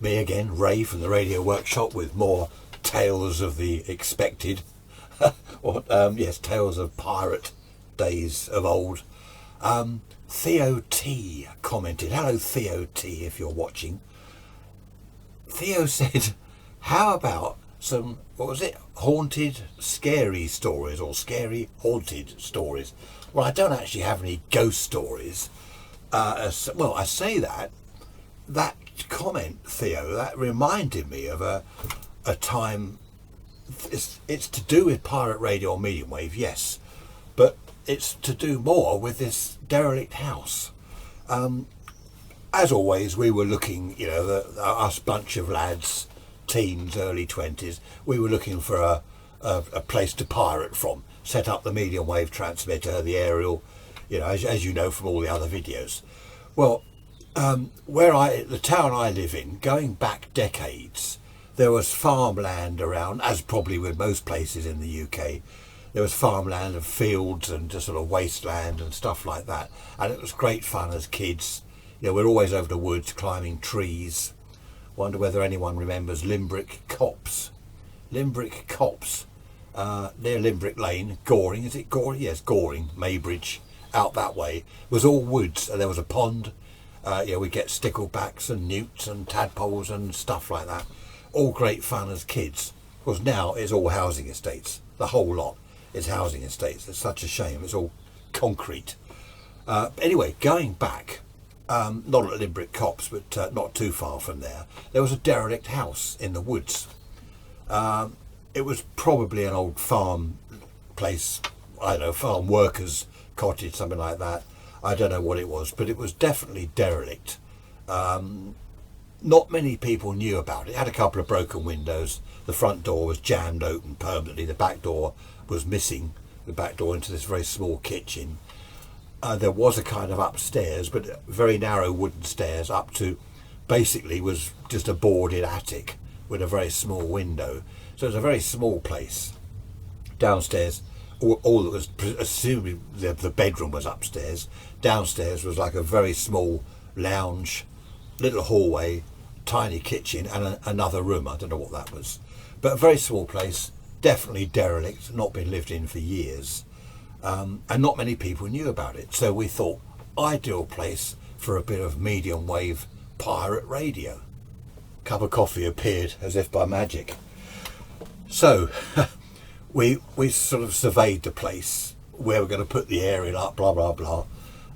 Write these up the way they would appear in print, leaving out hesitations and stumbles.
me again, Ray from the Radio Workshop, with more tales of the expected. Yes, tales of pirate days of old. Theo T commented, hello Theo T, if you're watching. Theo said, how about some, what was it, haunted, scary stories, or scary, haunted stories? Well, I don't actually have any ghost stories. Well, I say that comment, Theo, that reminded me of a time. It's to do with pirate radio or medium wave, yes, but it's to do more with this derelict house. As always, we were looking, us bunch of lads, teens, early 20s, we were looking for a place to pirate from, set up the medium wave transmitter, the aerial, as you know from all the other videos. Well, the town I live in, going back decades, there was farmland around, as probably with most places in the UK. There was farmland and fields and just sort of wasteland and stuff like that. And it was great fun as kids. We're always over the woods climbing trees. Wonder whether anyone remembers Limbrick Copse. Limbrick Copse, near Limbrick Lane, Goring. Is it Goring? Yes, Goring, Maybridge, out that way. It was all woods, and there was a pond. We get sticklebacks and newts and tadpoles and stuff like that. All great fun as kids. Because now it's all housing estates. The whole lot is housing estates. It's such a shame. It's all concrete. Anyway, going back, not at Limbrick Copse, but not too far from there was a derelict house in the woods. It was probably an old farm place, I don't know, farm workers' cottage, something like that. I don't know what it was, but it was definitely derelict. Not many people knew about it. It had a couple of broken windows. The front door was jammed open permanently. The back door was missing, the back door into this very small kitchen. There was a kind of upstairs, but very narrow wooden stairs up to, basically was just a boarded attic with a very small window. So it was a very small place. Downstairs, all that was, assuming the bedroom was upstairs, downstairs was like a very small lounge, little hallway, tiny kitchen and another room. I don't know what that was, but a very small place, definitely derelict, not been lived in for years, and not many people knew about it. So we thought, ideal place for a bit of medium wave pirate radio. Cup of coffee appeared as if by magic. So we sort of surveyed the place, where we're going to put the aerial up, blah blah blah,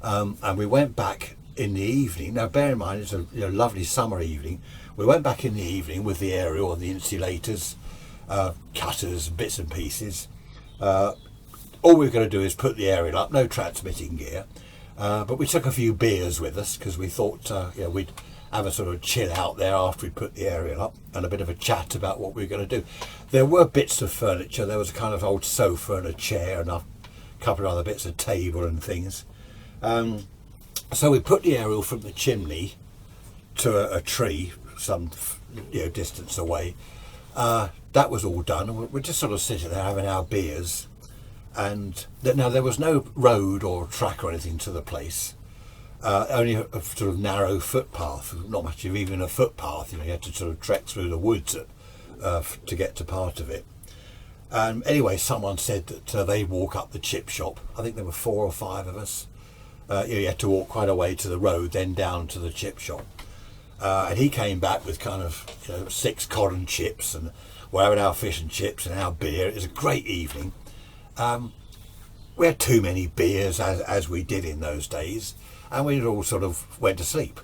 and we went back in the evening. Now bear in mind, it's a lovely summer evening. We went back in the evening with the aerial and the insulators, cutters, bits and pieces. All we were going to do is put the aerial up, no transmitting gear, but we took a few beers with us because we thought we'd have a sort of chill out there after we put the aerial up, and a bit of a chat about what we were going to do. There were bits of furniture. There was a kind of old sofa and a chair and a couple of other bits of table and things. So we put the aerial from the chimney to a tree some distance away. That was all done, and we're just sort of sitting there having our beers. And now there was no road or track or anything to the place. Only a sort of narrow footpath, not much of even a footpath. You had to sort of trek through the woods to get to part of it. Anyway, someone said that they'd walk up the chip shop. I think there were 4 or 5 of us. You had to walk quite a way to the road, then down to the chip shop. And he came back with kind of 6 cod and chips, and we're having our fish and chips and our beer. It was a great evening. We had too many beers, as we did in those days, and we all sort of went to sleep,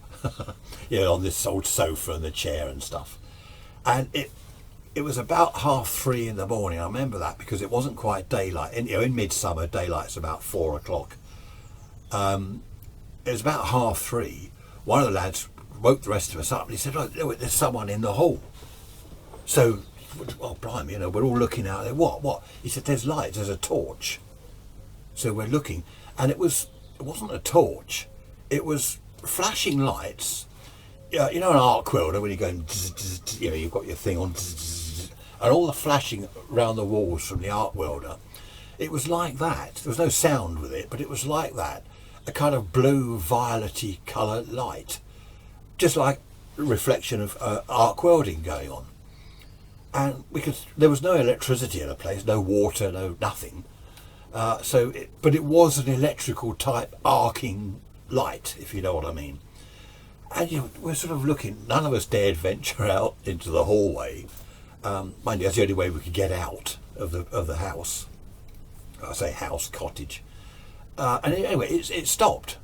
on this old sofa and the chair and stuff. And it was about 3:30 in the morning. I remember that because it wasn't quite daylight. In midsummer, daylight's about 4 o'clock. It was about 3:30. One of the lads woke the rest of us up and he said, "Look, there's someone in the hall." So, oh blimey, we're all looking out there. What? He said, "There's lights, there's a torch." So we're looking, and it wasn't a torch. It was flashing lights. An arc welder, when you're going, you've got your thing on, and all the flashing around the walls from the arc welder. It was like that. There was no sound with it, but it was like that. A kind of blue, violety colour light. Just like reflection of arc welding going on. And there was no electricity in the place, no water, no nothing. But it was an electrical type arcing light, if you know what I mean. And we're sort of looking, none of us dared venture out into the hallway. Mind you, that's the only way we could get out of the house. I say house, cottage. And anyway, it stopped.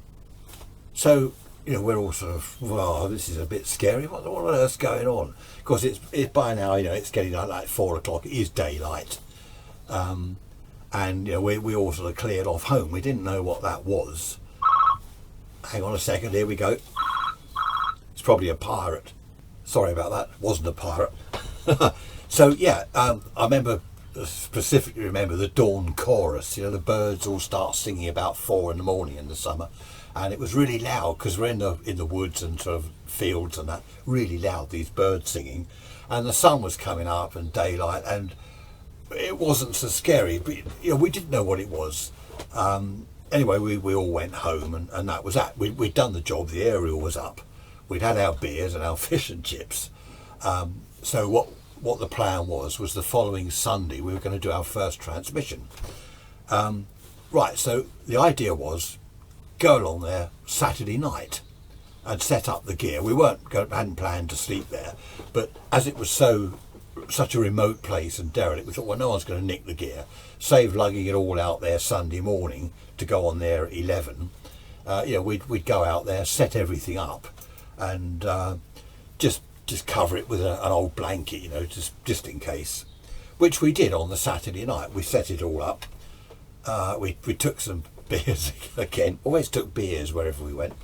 So, we're all sort of, well, this is a bit scary. What on earth's going on? Of course, it's by now, it's getting like 4 o'clock. It is daylight. And, we all sort of cleared off home. We didn't know what that was. Hang on a second, here we go. It's probably a pirate. Sorry about that. It wasn't a pirate. So, yeah, I specifically remember the dawn chorus. The birds all start singing about 4 in the morning in the summer. And it was really loud because we're in the woods and sort of fields and that, really loud, these birds singing. And the sun was coming up and daylight, and it wasn't so scary, but we didn't know what it was. Anyway, we all went home, and that was that. We'd done the job, the aerial was up. We'd had our beers and our fish and chips. So what the plan was the following Sunday we were going to do our first transmission. Right, so the idea was go along there Saturday night and set up the gear. We hadn't planned to sleep there, but as it was such a remote place and derelict, we thought, well, no one's going to nick the gear. Save lugging it all out there Sunday morning to go on there at 11. We'd go out there, set everything up, and just cover it with an old blanket, just in case. Which we did on the Saturday night. We set it all up. We took some beers again. Always took beers wherever we went.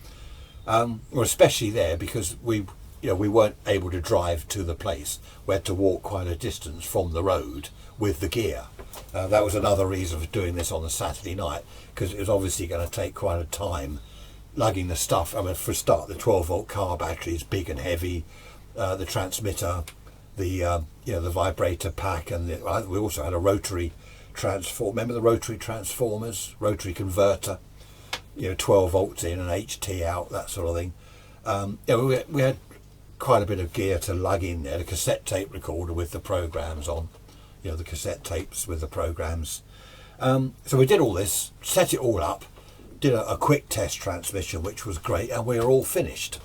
Well, especially there because we weren't able to drive to the place. We had to walk quite a distance from the road with the gear. That was another reason for doing this on the Saturday night, because it was obviously going to take quite a time lugging the stuff. I mean, for a start, the 12-volt car battery is big and heavy. The transmitter, the vibrator pack, and we also had a rotary transform. Remember the rotary transformers, rotary converter, 12 volts in and HT out, that sort of thing. We had quite a bit of gear to lug in there. The cassette tape recorder with the programs on, the cassette tapes with the programs. So we did all this, set it all up, did a quick test transmission, which was great, and we were all finished.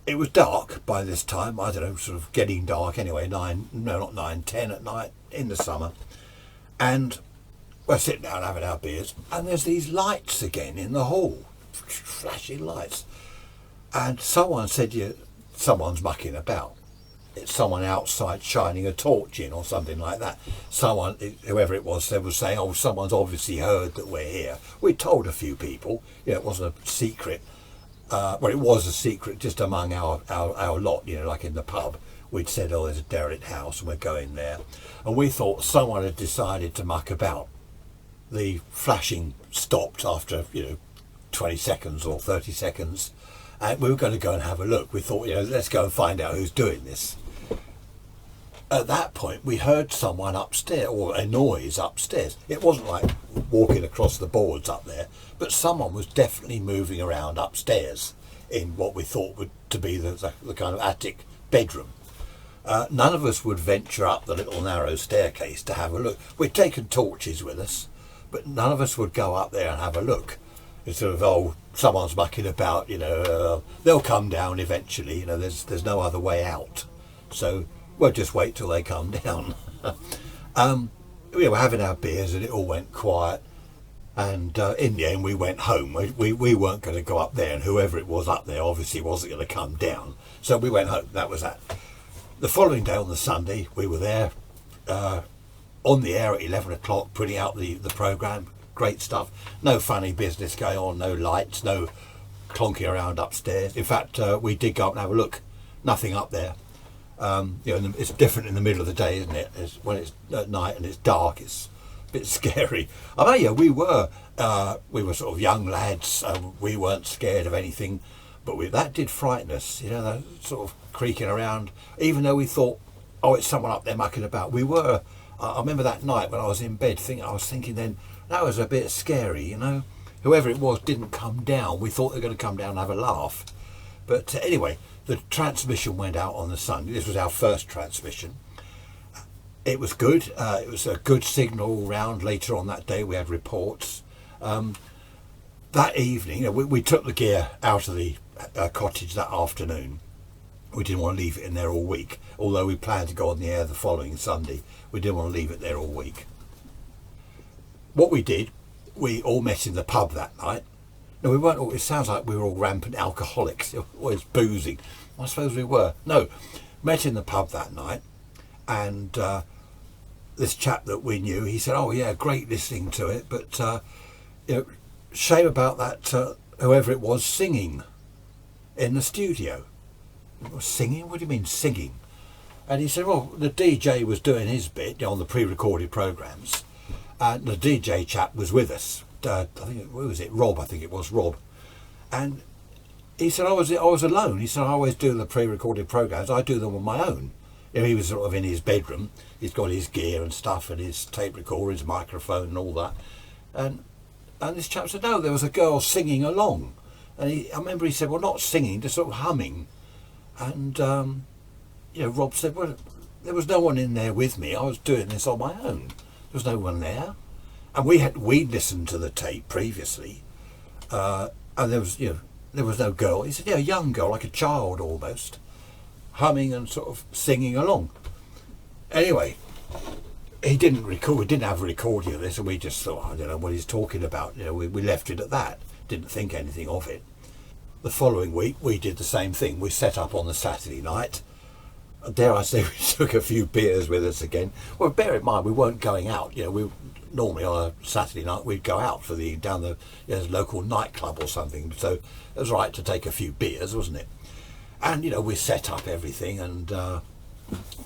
It was dark by this time, I don't know, sort of getting dark anyway, 10 at night in the summer. And we're sitting down having our beers, and there's these lights again in the hall, flashing lights. And someone said, someone's mucking about. It's someone outside shining a torch in or something like that. Someone, whoever it was saying, oh, someone's obviously heard that we're here. We told a few people, it wasn't a secret. Well, it was a secret just among our lot, like in the pub. We'd said, oh, there's a derelict house and we're going there. And we thought someone had decided to muck about. The flashing stopped after, 20 seconds or 30 seconds. And we were going to go and have a look. We thought, let's go and find out who's doing this. At that point, we heard someone upstairs, or a noise upstairs. It wasn't like walking across the boards up there, but someone was definitely moving around upstairs in what we thought would to be the kind of attic bedroom. None of us would venture up the little narrow staircase to have a look. We'd taken torches with us, but none of us would go up there and have a look. It's sort of, oh, someone's mucking about, they'll come down eventually, there's no other way out. So we'll just wait till they come down. We were having our beers and it all went quiet. And in the end, we went home. We weren't going to go up there, and whoever it was up there obviously wasn't going to come down. So we went home. That was that. The following day on the Sunday, we were there on the air at 11 o'clock, putting out the programme. Great stuff. No funny business going on, no lights, no clonking around upstairs. In fact, we did go up and have a look. Nothing up there. It's different in the middle of the day, isn't it? When it's at night and it's dark, it's a bit scary. I mean, we were sort of young lads. We weren't scared of anything, but that did frighten us. The sort of creaking around, even though we thought, oh, it's someone up there mucking about. We were. I remember that night when I was in bed, I was thinking then, that was a bit scary, Whoever it was didn't come down. We thought they were going to come down and have a laugh. But anyway, the transmission went out on the Sunday. This was our first transmission. It was good. It was a good signal all round. Later on that day, we had reports. That evening, we took the gear out of the cottage that afternoon. We didn't want to leave it in there all week, although we planned to go on the air the following Sunday. We didn't want to leave it there all week. What we did, we all met in the pub that night. No, we weren't all, it sounds like we were all rampant alcoholics, always boozing. I suppose we were. No, met in the pub that night, and this chap that we knew, he said, oh yeah, great listening to it, but shame about that, whoever it was, singing in the studio. Singing? What do you mean singing? And he said, well, the DJ was doing his bit on the pre-recorded programmes, and the DJ chap was with us. I think, who was it? Rob, I think it was Rob. And he said, I was alone. He said, I always do the pre-recorded programmes. I do them on my own. He was sort of in his bedroom. He's got his gear and stuff and his tape recorder, his microphone and all that. And this chap said, no, there was a girl singing along. And I remember he said, well, not singing, just sort of humming. And, Rob said, well, there was no one in there with me. I was doing this on my own. There was no one there. And we'd listened to the tape previously. And there was no girl. He said, yeah, a young girl, like a child almost, humming and sort of singing along. Anyway, we didn't have a recording of this, and we just thought, I don't know what he's talking about. We left it at that. Didn't think anything of it. The following week, we did the same thing. We set up on the Saturday night. Dare I say, we took a few beers with us again. Well, bear in mind, we weren't going out. We normally on a Saturday night we'd go out for down the local nightclub or something. So it was right to take a few beers, wasn't it? And we set up everything, and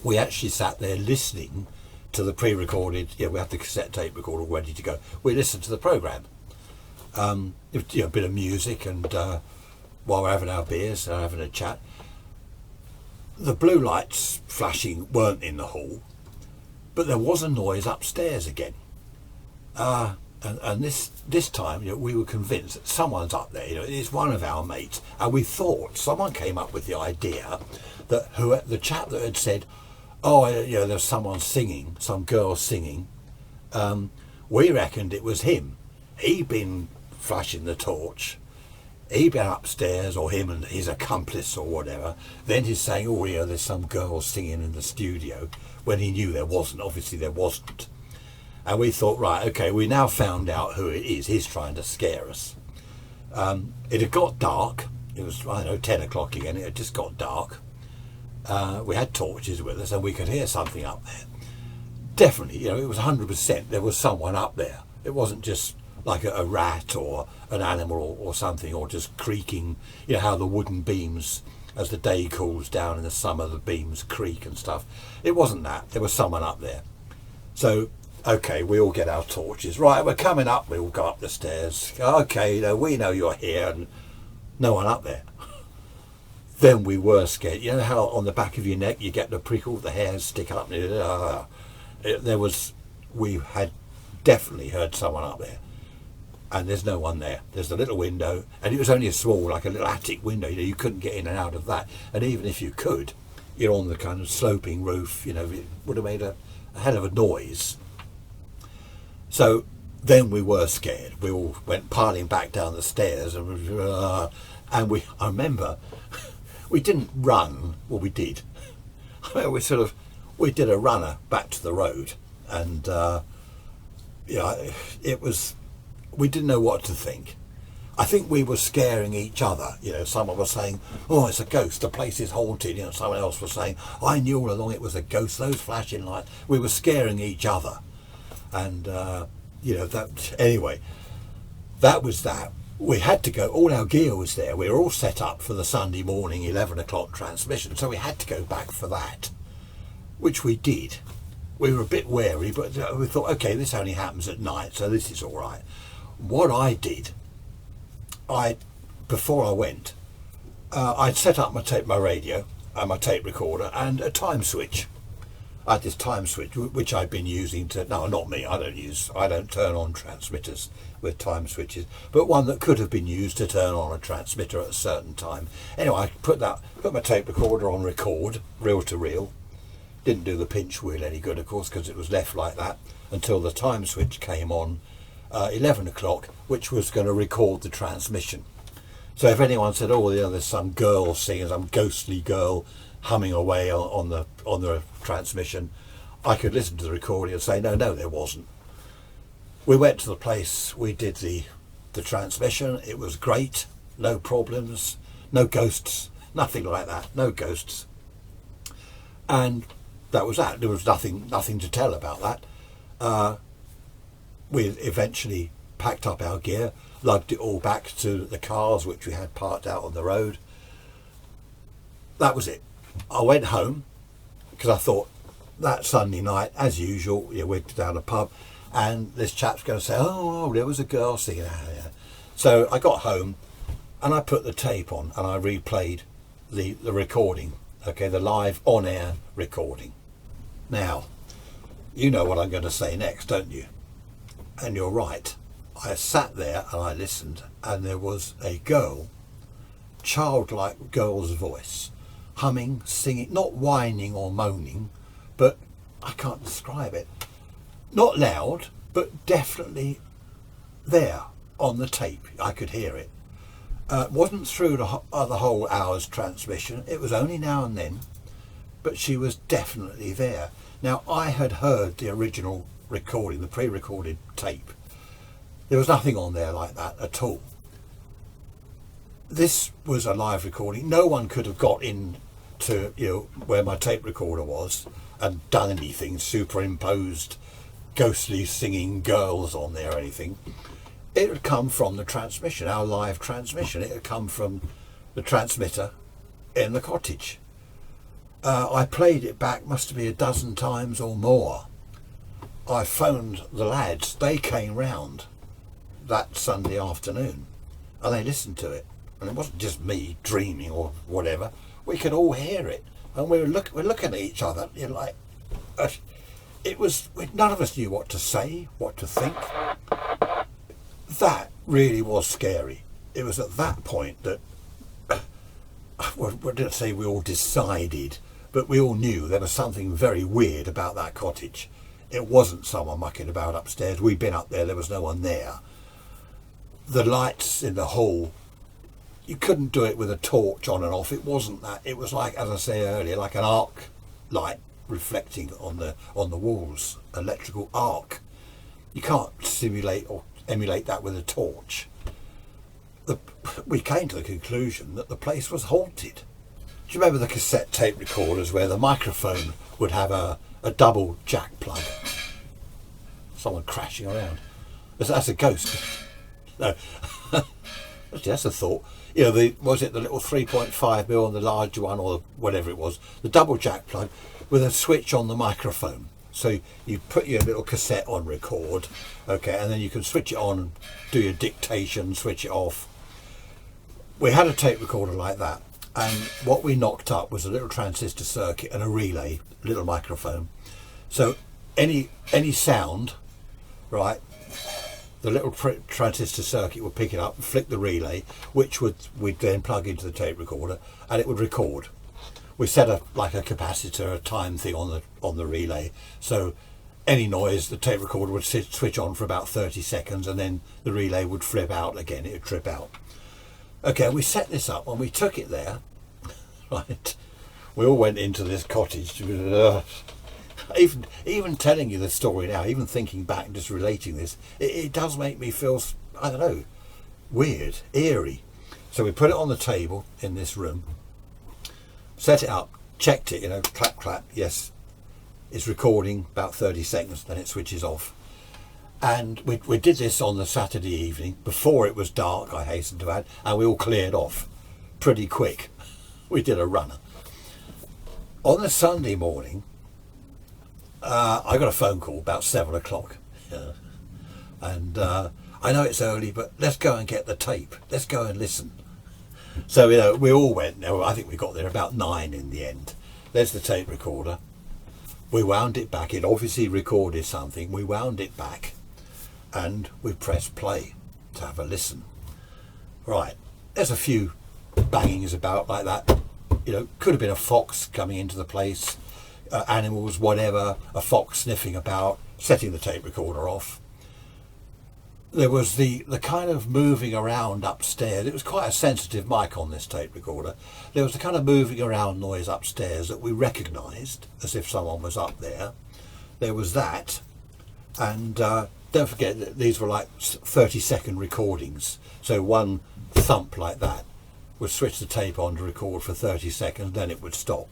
we actually sat there listening to the pre-recorded. We had the cassette tape recorder ready to go. We listened to the programme. A bit of music, and while we're having our beers and having a chat. The blue lights flashing weren't in the hall, but there was a noise upstairs again. And this time, we were convinced that someone's up there. It's one of our mates, and we thought someone came up with the idea that the chap that had said, "Oh, there's someone singing, some girl singing." We reckoned it was him. He'd been flashing the torch. He'd been upstairs, or him and his accomplice or whatever. Then he's saying, "Oh, there's some girl singing in the studio," when he knew there wasn't. Obviously, there wasn't. And we thought, right, okay, we now found out who it is. He's trying to scare us. It had got dark. It was, 10 o'clock again. It had just got dark. We had torches with us, and we could hear something up there. Definitely, it was 100%. There was someone up there. It wasn't just like a rat or an animal or something, or just creaking. How the wooden beams, as the day cools down in the summer, the beams creak and stuff. It wasn't that. There was someone up there. So, okay, we all get our torches. Right, we're coming up. We all go up the stairs. Okay, we know you're here, and no one up there. Then we were scared. You know how on the back of your neck you get the prickle, the hairs stick up? We had definitely heard someone up there. And there's no one there. There's a little window, and it was only a small, like a little attic window. You couldn't get in and out of that. And even if you could, you're on the kind of sloping roof. It would have made a hell of a noise. So then we were scared. We all went piling back down the stairs, and I remember we didn't run. Well, we did. We did a runner back to the road, and it was. We didn't know what to think. I think we were scaring each other. Someone was saying, "Oh, it's a ghost. The place is haunted." Someone else was saying, "I knew all along it was a ghost. Those flashing lights." We were scaring each other, and Anyway, that was that. We had to go. All our gear was there. We were all set up for the Sunday morning 11 o'clock transmission, so we had to go back for that, which we did. We were a bit wary, but we thought, okay, this only happens at night, so this is all right. What I did, before I went, I'd set up my radio and my tape recorder and a time switch. I had this time switch which I'd been using to, no, not me, I don't turn on transmitters with time switches, but one that could have been used to turn on a transmitter at a certain time. Anyway, I put my tape recorder on record, reel to reel. Didn't do the pinch wheel any good, of course, because it was left like that until the time switch came on 11 o'clock, which was going to record the transmission. So if anyone said, oh, there's some girl singing, some ghostly girl humming away on the transmission, I could listen to the recording and say, no, there wasn't. We went to the place, we did the transmission, it was great, no problems, no ghosts, nothing like that, no ghosts. And that was that. There was nothing to tell about that. We eventually packed up our gear, lugged it all back to the cars which we had parked out on the road. That was it. I went home because I thought that Sunday night, as usual, we're down a pub and this chap's going to say, oh, there was a girl singing. Yeah. So I got home and I put the tape on and I replayed the recording, okay, the live on-air recording. Now, you know what I'm going to say next, don't you? And you're right. I sat there and I listened, and there was a girl, childlike girl's voice, humming, singing, not whining or moaning, but I can't describe it. Not loud, but definitely there on the tape. I could hear it. It wasn't through the whole hour's transmission. It was only now and then, but she was definitely there. Now, I had heard the original recording, the pre-recorded tape. There was nothing on there like that at all. This was a live recording. No one could have got in to where my tape recorder was and done anything, superimposed ghostly singing girls on there or anything. It had come from the transmission, our live transmission. It had come from the transmitter in the cottage. I played it back, must have been a dozen times or more. I phoned the lads. They came round that Sunday afternoon and they listened to it. And it wasn't just me dreaming or whatever. We could all hear it. And we're looking at each other. It was, none of us knew what to say, what to think. That really was scary. It was at that point that, well, I didn't say we all decided, but we all knew there was something very weird about that cottage. It wasn't someone mucking about upstairs. We'd been up there was no one there. The lights in the hall, you couldn't do it with a torch on and off. It wasn't that. It was like, as I say earlier, like an arc light reflecting on the walls, electrical arc. You can't simulate or emulate that with a torch. We came to the conclusion that the place was haunted. Do you remember the cassette tape recorders where the microphone would have a double jack plug? Someone crashing around. That's a ghost. No, that's a thought. Was it the little 3.5mm, the large one, or whatever it was, the double jack plug with a switch on the microphone. So you put your little cassette on record, okay, and then you can switch it on, do your dictation, switch it off. We had a tape recorder like that, and what we knocked up was a little transistor circuit and a relay, little microphone. So any sound, right, the little transistor circuit would pick it up and flick the relay, which we'd then plug into the tape recorder, and it would record. We set a capacitor, a time thing on the relay, so any noise the tape recorder would switch on for about 30 seconds, and then the relay would flip out again. It would trip out. Okay, we set this up and we took it there. Right, we all went into this cottage. Even telling you the story now, even thinking back and just relating this, it does make me feel, I don't know, weird, eerie. So we put it on the table in this room, set it up, checked it, clap, clap, yes, it's recording about 30 seconds, then it switches off. And we did this on the Saturday evening, before it was dark, I hasten to add, and we all cleared off pretty quick. We did a runner. On the Sunday morning, I got a phone call about 7 o'clock. And I know it's early, but let's go and get the tape. Let's go and listen. So, we all went. I think we got there about 9 in the end. There's the tape recorder. We wound it back. It obviously recorded something. We wound it back and we pressed play to have a listen. Right, there's a few bangings about like that. You know, could have been a fox coming into the place, animals, whatever, a fox sniffing about, setting the tape recorder off. There was the kind of moving around upstairs. It was quite a sensitive mic on this tape recorder. There was the kind of moving around noise upstairs that we recognised as if someone was up there. There was that, and don't forget that these were like 30-second recordings. So one thump like that would switch the tape on to record for 30 seconds, then it would stop.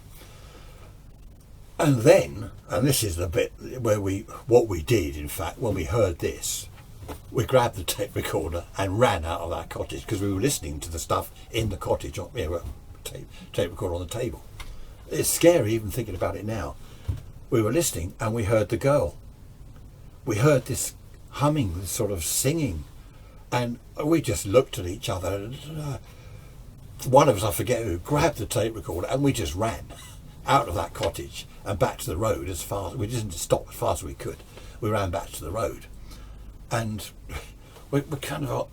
And then, and this is the bit where what we did, in fact, when we heard this, we grabbed the tape recorder and ran out of that cottage because we were listening to the stuff in the cottage, tape recorder on the table. It's scary even thinking about it now. We were listening and we heard the girl. We heard this humming, this sort of singing, and we just looked at each other. And, one of us, I forget who, grabbed the tape recorder and we just ran out of that cottage and back to the road as fast. We didn't stop as fast as we could. We ran back to the road. And we're kind of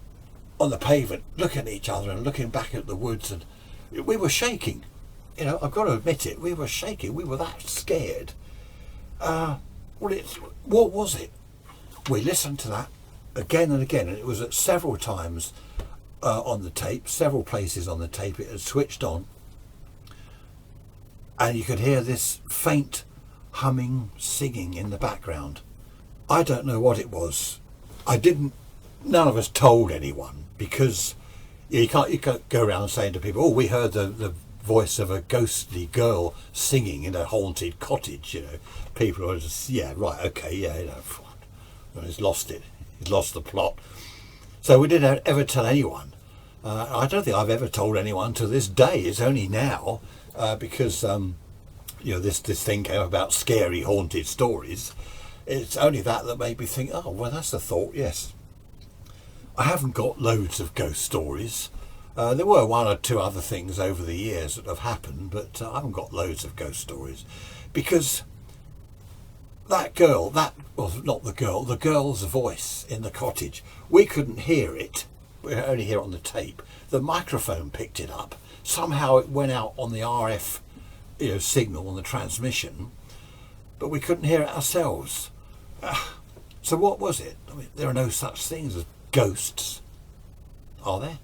on the pavement looking at each other and looking back at the woods, and we were shaking. You know, I've got to admit it, we were shaking. We were that scared. What was it? We listened to that again and again, and it was at several times on the tape, several places on the tape. It had switched on, and you could hear this faint humming, singing in the background. I don't know what it was. None of us told anyone, because you can't go around saying to people, oh, we heard the voice of a ghostly girl singing in a haunted cottage. You know, people are just, yeah, right, okay, yeah, you know, and he's lost it. He's lost the plot. So we didn't ever tell anyone. I don't think I've ever told anyone to this day. It's only now because you know, this thing came about, scary haunted stories. It's only that made me think, oh, well, that's a thought, yes. I haven't got loads of ghost stories. There were one or two other things over the years that have happened, but I haven't got loads of ghost stories. Because that girl, the girl's voice in the cottage, we couldn't hear it. We could only hear it on the tape. The microphone picked it up. Somehow it went out on the RF signal on the transmission, but we couldn't hear it ourselves. So what was it? I mean, there are no such things as ghosts, are there?